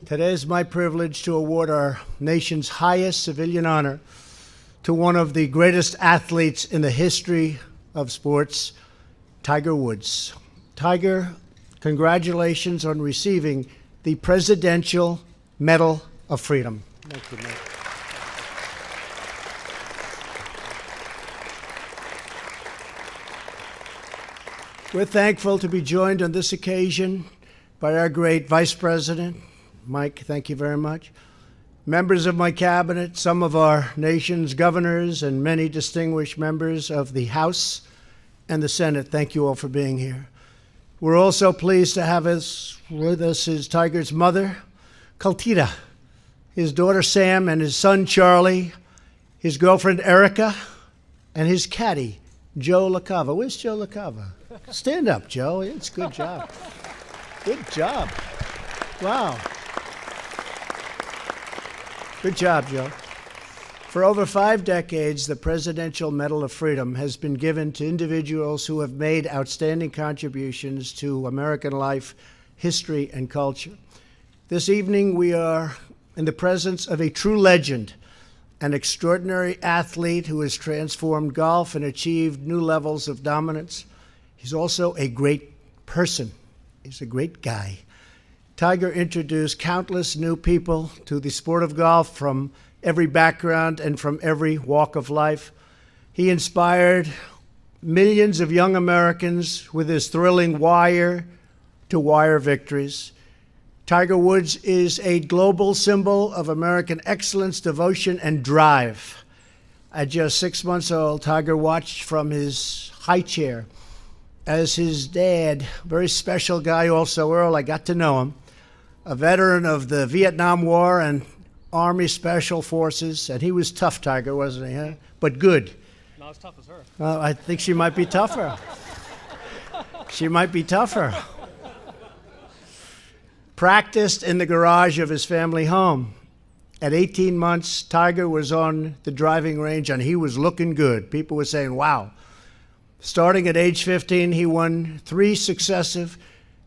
Today is my privilege to award our nation's highest civilian honor to one of the greatest athletes in the history of sports, Tiger Woods. Tiger, congratulations on receiving the Presidential Medal of Freedom. Thank you, Mike. We're thankful to be joined on this occasion by our great Vice President, Mike, thank you very much, members of my cabinet, some of our nation's governors, and many distinguished members of the House and the Senate. Thank you all for being here. We're also pleased to have with us is Tiger's mother, Kaltita, his daughter Sam, and his son Charlie, his girlfriend Erica, and his caddy, Joe LaCava. Where's Joe LaCava? Stand up, Joe. It's a good job. Good job. Wow. Good job, Joe. For over 5 decades, the Presidential Medal of Freedom has been given to individuals who have made outstanding contributions to American life, history, and culture. This evening, we are in the presence of a true legend, an extraordinary athlete who has transformed golf and achieved new levels of dominance. He's also a great person. He's a great guy. Tiger introduced countless new people to the sport of golf from every background and from every walk of life. He inspired millions of young Americans with his thrilling wire-to-wire victories. Tiger Woods is a global symbol of American excellence, devotion, and drive. At just 6 months old, Tiger watched from his high chair as his dad, very special guy also, Earl, I got to know him, a veteran of the Vietnam War and Army Special Forces, and he was tough, Tiger, wasn't he? Huh? But good. Not as tough as her. I think she might be tougher. She might be tougher. Practiced in the garage of his family home. At 18 months, Tiger was on the driving range, and he was looking good. People were saying, wow. Starting at age 15, he won 3 successive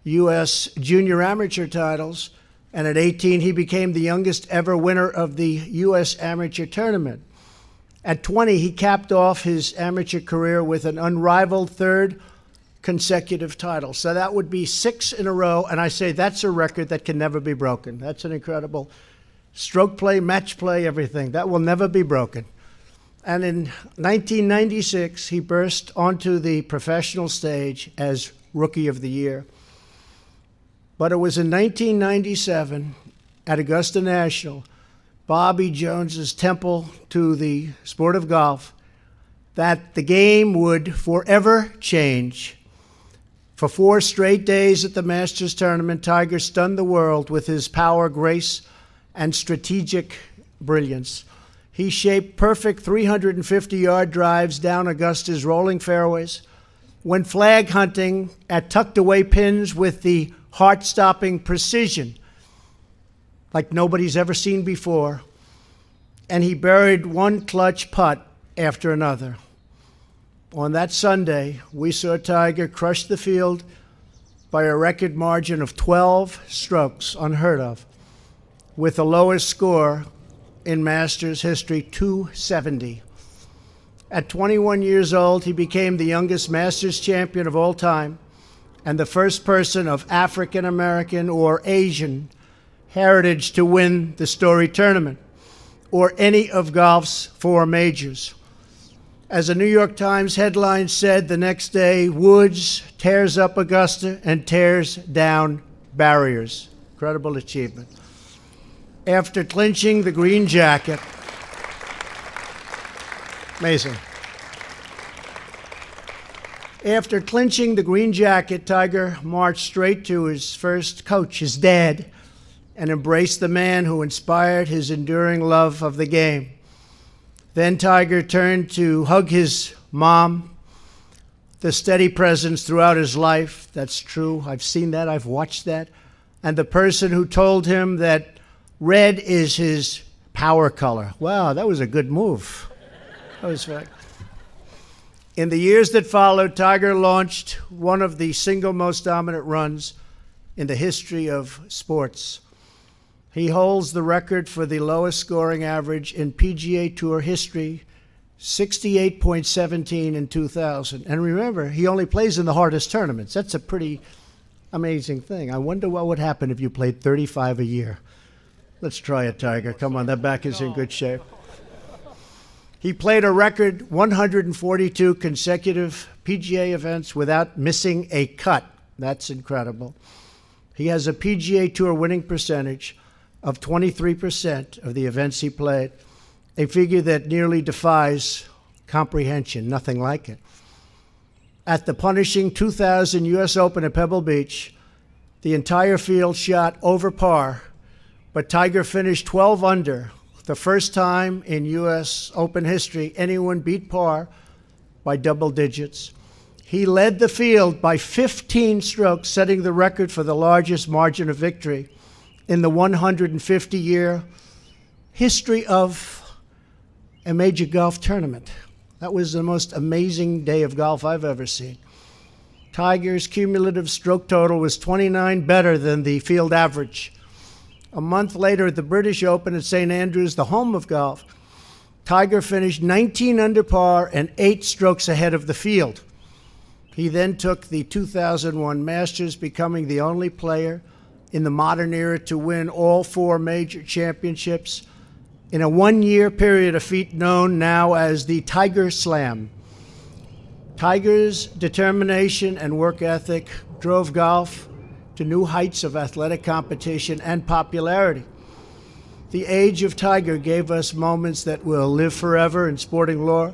U.S. junior amateur titles, and at 18, he became the youngest ever winner of the U.S. amateur tournament. At 20, he capped off his amateur career with an unrivaled 3rd consecutive title. So that would be 6 in a row, and I say that's a record that can never be broken. That's an incredible stroke play, match play, everything. That will never be broken. And in 1996, he burst onto the professional stage as Rookie of the Year. But it was in 1997 at Augusta National, Bobby Jones's temple to the sport of golf, that the game would forever change. For 4 straight days at the Masters tournament, Tiger stunned the world with his power, grace, and strategic brilliance. He shaped perfect 350-yard drives down Augusta's rolling fairways, went flag hunting at tucked-away pins with the heart-stopping precision like nobody's ever seen before, and he buried one clutch putt after another. On that Sunday, we saw Tiger crush the field by a record margin of 12 strokes, unheard of, with the lowest score in Masters history, 270. At 21 years old, he became the youngest Masters champion of all time and the first person of African American or Asian heritage to win the Story Tournament or any of golf's 4 majors. As a New York Times headline said the next day, Woods tears up Augusta and tears down barriers. Incredible achievement. After clinching the green jacket, amazing. After clinching the green jacket, Tiger marched straight to his first coach, his dad, and embraced the man who inspired his enduring love of the game. Then Tiger turned to hug his mom, the steady presence throughout his life. That's true. I've seen that. I've watched that. And the person who told him that red is his power color. Wow, that was a good move. That was right. In the years that followed, Tiger launched one of the single most dominant runs in the history of sports. He holds the record for the lowest scoring average in PGA Tour history, 68.17 in 2000. And remember, he only plays in the hardest tournaments. That's a pretty amazing thing. I wonder what would happen if you played 35 a year. Let's try it, Tiger. Come on, that back is in good shape. He played a record 142 consecutive PGA events without missing a cut. That's incredible. He has a PGA Tour winning percentage of 23% of the events he played, a figure that nearly defies comprehension, nothing like it. At the punishing 2000 U.S. Open at Pebble Beach, the entire field shot over par, but Tiger finished 12 under, the first time in U.S. Open history anyone beat par by double digits. He led the field by 15 strokes, setting the record for the largest margin of victory in the 150-year history of a major golf tournament. That was the most amazing day of golf I've ever seen. Tiger's cumulative stroke total was 29 better than the field average. A month later at the British Open at St. Andrews, the home of golf, Tiger finished 19 under par and 8 strokes ahead of the field. He then took the 2001 Masters, becoming the only player in the modern era to win all 4 major championships in a one-year period, a feat known now as the Tiger Slam. Tiger's determination and work ethic drove golf to new heights of athletic competition and popularity. The age of Tiger gave us moments that will live forever in sporting lore,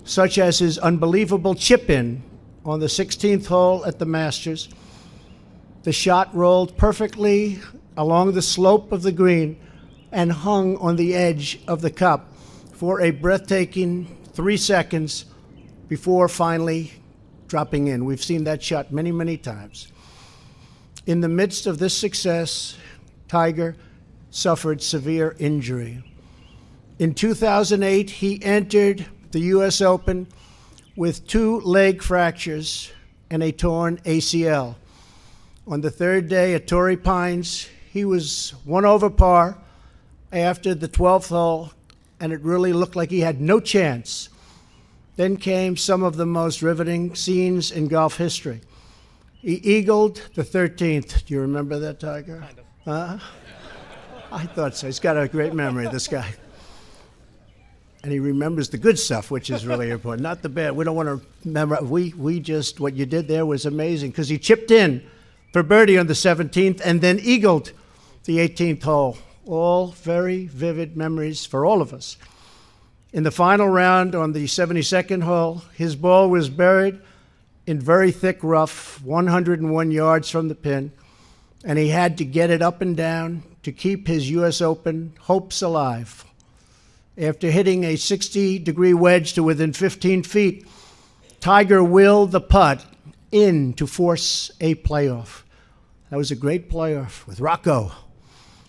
such as his unbelievable chip-in on the 16th hole at the Masters. The shot rolled perfectly along the slope of the green and hung on the edge of the cup for a breathtaking 3 seconds before finally dropping in. We've seen that shot many, many times. In the midst of this success, Tiger suffered severe injury. In 2008, he entered the U.S. Open with 2 leg fractures and a torn ACL. On the 3rd day at Torrey Pines, he was 1 over par after the 12th hole, and it really looked like he had no chance. Then came some of the most riveting scenes in golf history. He eagled the 13th. Do you remember that, Tiger? Kind of. I thought so. He's got a great memory, this guy. And he remembers the good stuff, which is really important, not the bad. We don't want to remember. We just, what you did there was amazing, because he chipped in for birdie on the 17th and then eagled the 18th hole. All very vivid memories for all of us. In the final round on the 72nd hole, his ball was buried in very thick rough, 101 yards from the pin, and he had to get it up and down to keep his U.S. Open hopes alive. After hitting a 60-degree wedge to within 15 feet, Tiger willed the putt in to force a playoff. That was a great playoff with Rocco.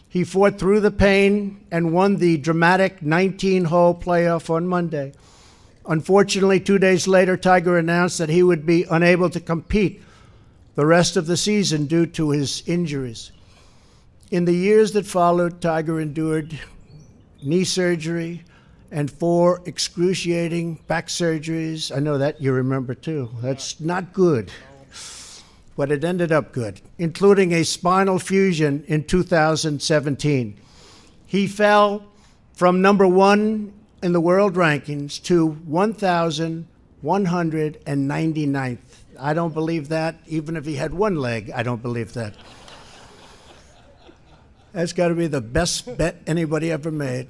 He fought through the pain and won the dramatic 19-hole playoff on Monday. Unfortunately, 2 days later, Tiger announced that he would be unable to compete the rest of the season due to his injuries. In the years that followed, Tiger endured knee surgery and 4 excruciating back surgeries. I know that you remember too. That's not good, but it ended up good, including a spinal fusion in 2017. He fell from number 1 in the world rankings to 1,199th. I don't believe that. Even if he had 1 leg, I don't believe that. That's got to be the best bet anybody ever made.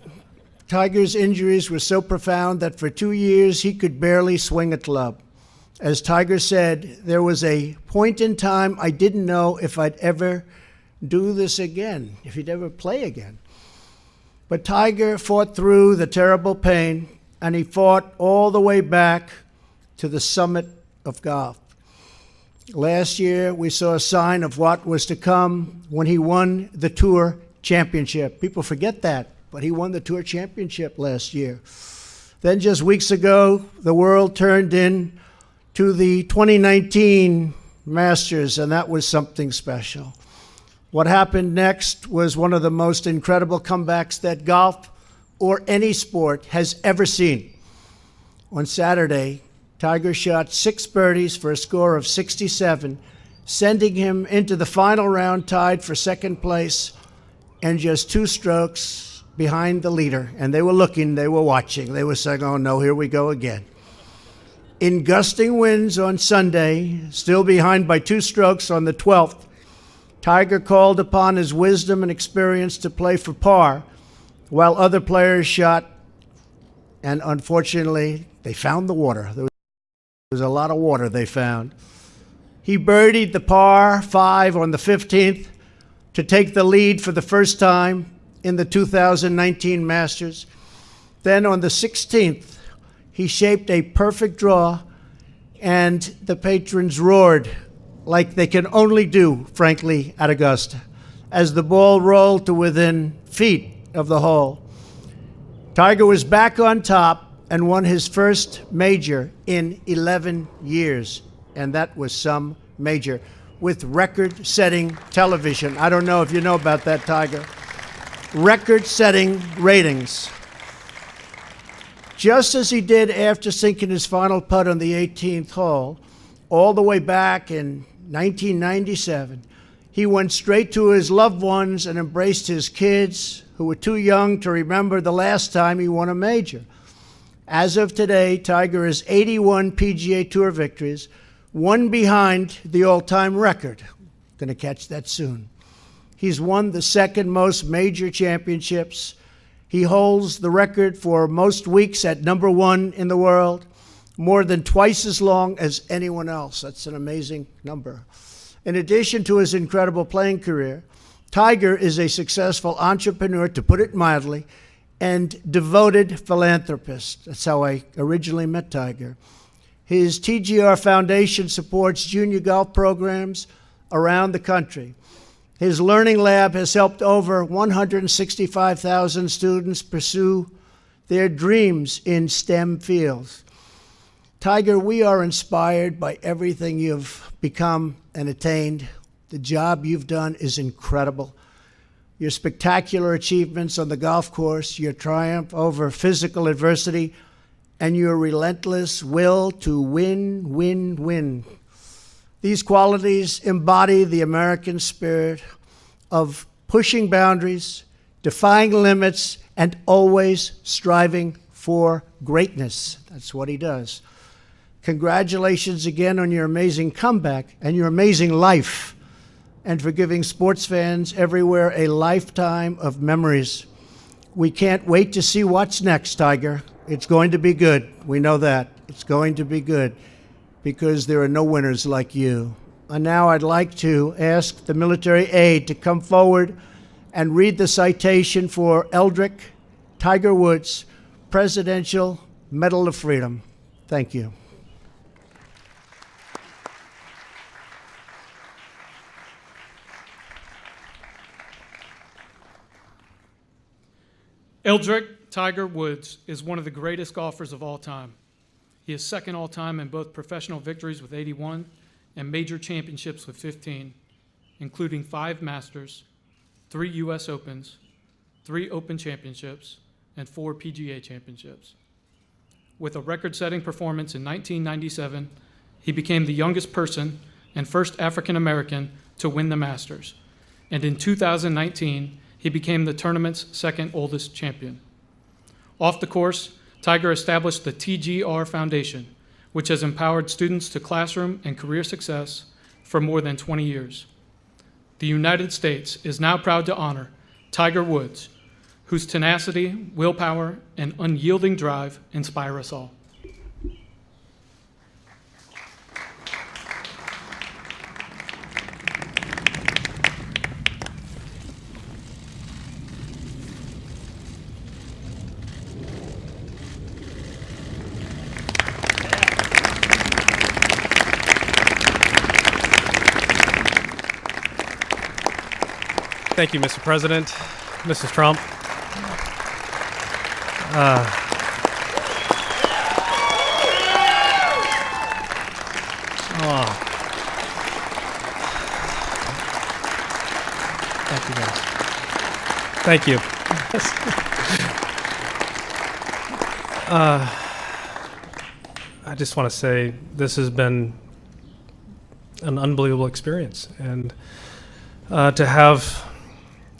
Tiger's injuries were so profound that for 2 years he could barely swing a club. As Tiger said, there was a point in time I didn't know if I'd ever do this again, if he'd ever play again. But Tiger fought through the terrible pain, and he fought all the way back to the summit of golf. Last year, we saw a sign of what was to come when he won the Tour Championship. People forget that, but he won the Tour Championship last year. Then just weeks ago, the world turned in to the 2019 Masters, and that was something special. What happened next was one of the most incredible comebacks that golf or any sport has ever seen. On Saturday, Tiger shot 6 birdies for a score of 67, sending him into the final round tied for second place and just 2 strokes behind the leader. And they were looking, they were watching, they were saying, oh no, here we go again. In gusting winds on Sunday, still behind by 2 strokes on the 12th, Tiger called upon his wisdom and experience to play for par, while other players shot, and unfortunately, they found the water. There was a lot of water they found. He birdied the par 5 on the 15th to take the lead for the first time in the 2019 Masters. Then on the 16th, he shaped a perfect draw, and the patrons roared like they can only do, frankly, at Augusta, as the ball rolled to within feet of the hole. Tiger was back on top and won his first major in 11 years, and that was some major, with record-setting television. I don't know if you know about that, Tiger. Record-setting ratings. Just as he did after sinking his final putt on the 18th hole, all the way back in 1997, he went straight to his loved ones and embraced his kids who were too young to remember the last time he won a major. As of today, Tiger has 81 PGA Tour victories, one behind the all-time record. Going to catch that soon. He's won the second most major championships. He holds the record for most weeks at #1 in the world, more than twice as long as anyone else. That's an amazing number. In addition to his incredible playing career, Tiger is a successful entrepreneur, to put it mildly, and devoted philanthropist. That's how I originally met Tiger. His TGR Foundation supports junior golf programs around the country. His learning lab has helped over 165,000 students pursue their dreams in STEM fields. Tiger, we are inspired by everything you've become and attained. The job you've done is incredible. Your spectacular achievements on the golf course, your triumph over physical adversity, and your relentless will to win, win, win. These qualities embody the American spirit of pushing boundaries, defying limits, and always striving for greatness. That's what he does. Congratulations again on your amazing comeback and your amazing life, and for giving sports fans everywhere a lifetime of memories. We can't wait to see what's next, Tiger. It's going to be good. We know that. It's going to be good because there are no winners like you. And now I'd like to ask the military aide to come forward and read the citation for Eldrick Tiger Woods Presidential Medal of Freedom. Thank you. Eldrick Tiger Woods is one of the greatest golfers of all time. He is second all-time in both professional victories with 81 and major championships with 15, including 5 Masters, 3 U.S. Opens, 3 Open Championships, and 4 PGA Championships. With a record-setting performance in 1997, he became the youngest person and first African-American to win the Masters. And in 2019, he became the tournament's second oldest champion. Off the course, Tiger established the TGR Foundation, which has empowered students to classroom and career success for more than 20 years. The United States is now proud to honor Tiger Woods, whose tenacity, willpower, and unyielding drive inspire us all. Thank you, Mr. President, Mrs. Trump. Thank you. I just want to say this has been an unbelievable experience, and to have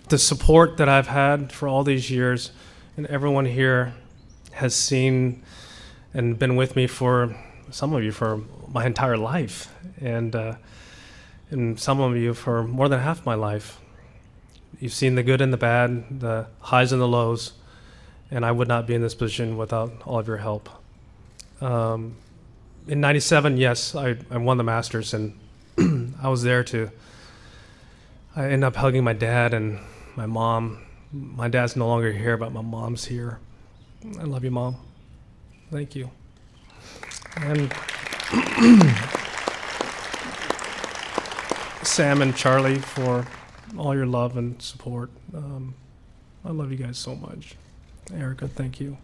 the support that I've had for all these years, and everyone here has seen and been with me for, some of you for my entire life, and some of you for more than half my life. You've seen the good and the bad, the highs and the lows, and I would not be in this position without all of your help. In '97, yes, I won the Masters, and I was there I ended up hugging my dad and my mom. My dad's no longer here, but my mom's here. I love you, Mom. Thank you. And Sam and Charlie for all your love and support. I love you guys so much. Erica, thank you.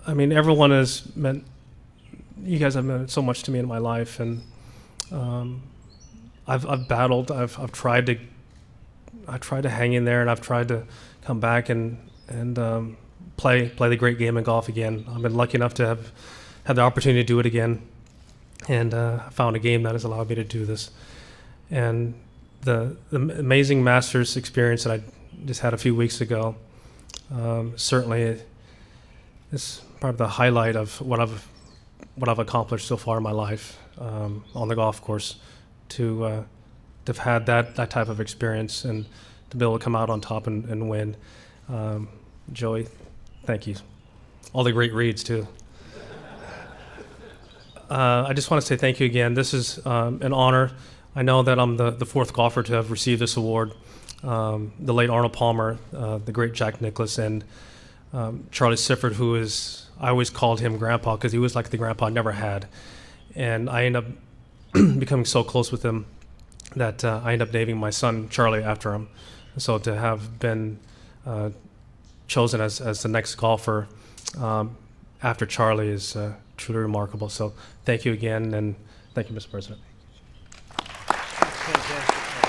I mean, everyone has meant, you guys have meant so much to me in my life, and I've battled. I've tried to hang in there, and I've tried to come back and play the great game of golf again. I've been lucky enough to have had the opportunity to do it again, and I found a game that has allowed me to do this. And the amazing Masters experience that I just had a few weeks ago, certainly is probably the highlight of what I've accomplished so far in my life on the golf course. To have had that type of experience and to be able to come out on top and win. Joey, thank you. All the great reads too. I just want to say thank you again. This is an honor. I know that I'm the fourth golfer to have received this award. The late Arnold Palmer, the great Jack Nicklaus, and Charlie Sifford, who is, I always called him Grandpa because he was like the grandpa I never had. And I ended up becoming so close with him that I ended up naming my son Charlie after him. So to have been chosen as the next golfer after Charlie is truly remarkable. So thank you again, and thank you, Mr. President. That's fantastic.